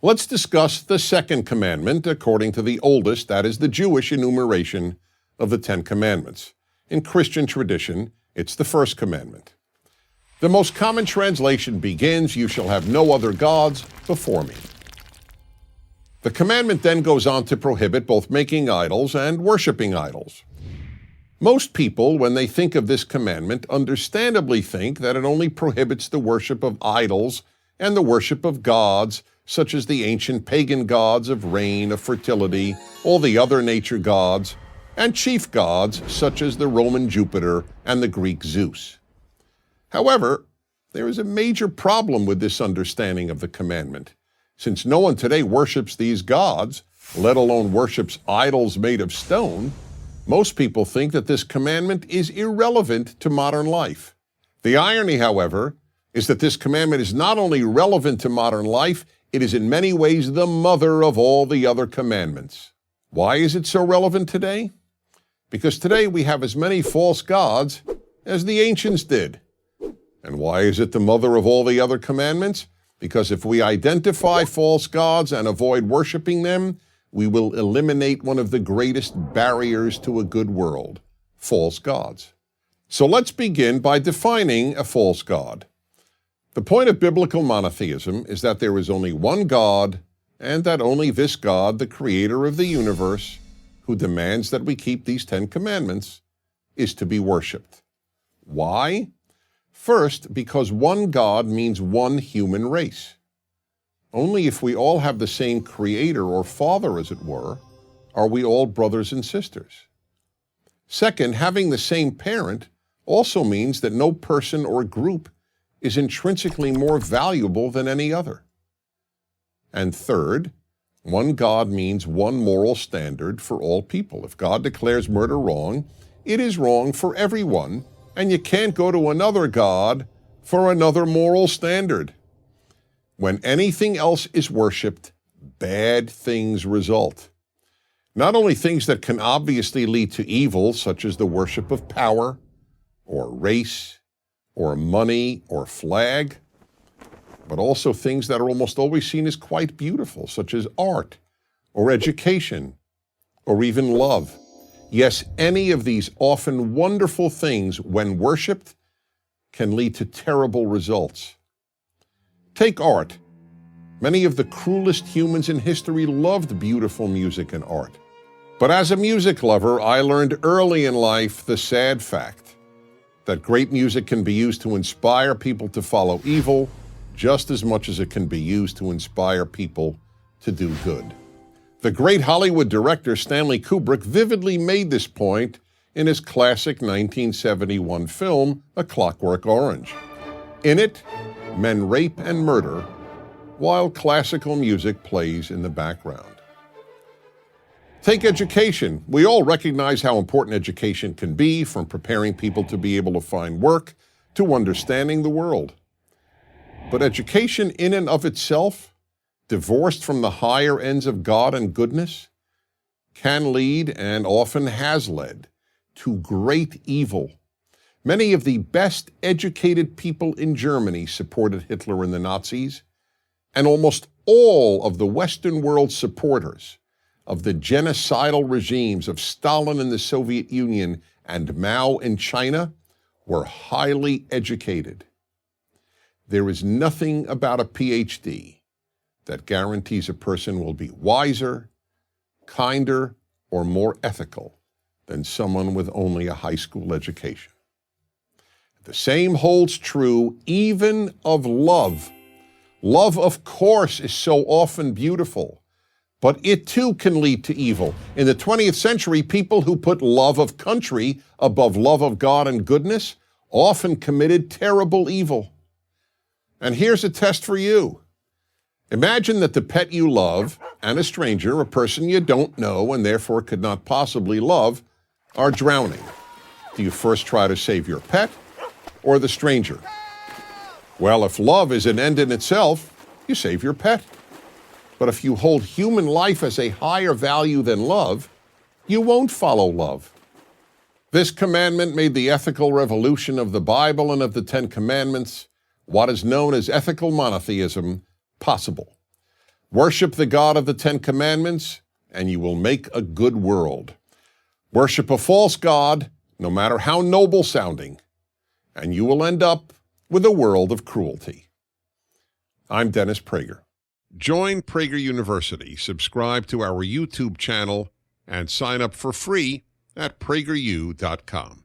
Let's discuss the second commandment according to the oldest, that is the Jewish enumeration of the 10 commandments. In Christian tradition, it's the first commandment. The most common translation begins, "You shall have no other gods before me." The commandment then goes on to prohibit both making idols and worshiping idols. Most people, when they think of this commandment, understandably think that it only prohibits the worship of idols and the worship of gods, such as the ancient pagan gods of rain, of fertility, all the other nature gods, and chief gods such as the Roman Jupiter and the Greek Zeus. However, there is a major problem with this understanding of the commandment. Since no one today worships these gods, let alone worships idols made of stone, most people think that this commandment is irrelevant to modern life. The irony, however, is that this commandment is not only relevant to modern life, it is in many ways the mother of all the other commandments. Why is it so relevant today? Because today we have as many false gods as the ancients did. And why is it the mother of all the other commandments? Because if we identify false gods and avoid worshiping them, we will eliminate one of the greatest barriers to a good world, false gods. So let's begin by defining a false god. The point of biblical monotheism is that there is only one God, and that only this God, the creator of the universe, who demands that we keep these 10 commandments, is to be worshipped. Why? First, because one God means one human race. Only if we all have the same creator or father, as it were, are we all brothers and sisters. Second, having the same parent also means that no person or group is intrinsically more valuable than any other. And third, one God means one moral standard for all people. If God declares murder wrong, it is wrong for everyone, and you can't go to another God for another moral standard. When anything else is worshipped, bad things result. Not only things that can obviously lead to evil, such as the worship of power, or race, or money, or flag, but also things that are almost always seen as quite beautiful, such as art, or education, or even love. Yes, any of these often wonderful things, when worshipped, can lead to terrible results. Take art. Many of the cruelest humans in history loved beautiful music and art. But as a music lover, I learned early in life the sad fact that great music can be used to inspire people to follow evil just as much as it can be used to inspire people to do good. The great Hollywood director Stanley Kubrick vividly made this point in his classic 1971 film, A Clockwork Orange. In it, men rape and murder while classical music plays in the background. Take education. We all recognize how important education can be, from preparing people to be able to find work to understanding the world. But education in and of itself, divorced from the higher ends of God and goodness, can lead, and often has led, to great evil. Many of the best educated people in Germany supported Hitler and the Nazis, and almost all of the Western world supporters of the genocidal regimes of Stalin in the Soviet Union and Mao in China were highly educated. There is nothing about a PhD that guarantees a person will be wiser, kinder, or more ethical than someone with only a high school education. The same holds true even of love. Love, of course, is so often beautiful, but it too can lead to evil. In the 20th century, people who put love of country above love of God and goodness often committed terrible evil. And here's a test for you. Imagine that the pet you love and a stranger, a person you don't know and therefore could not possibly love, are drowning. Do you first try to save your pet or the stranger? Well, if love is an end in itself, you save your pet. But if you hold human life as a higher value than love, you won't follow love. This commandment made the ethical revolution of the Bible and of the 10 Commandments, what is known as ethical monotheism, possible. Worship the God of the Ten Commandments, and you will make a good world. Worship a false god, no matter how noble sounding, and you will end up with a world of cruelty. I'm Dennis Prager. Join Prager University, subscribe to our YouTube channel, and sign up for free at prageru.com.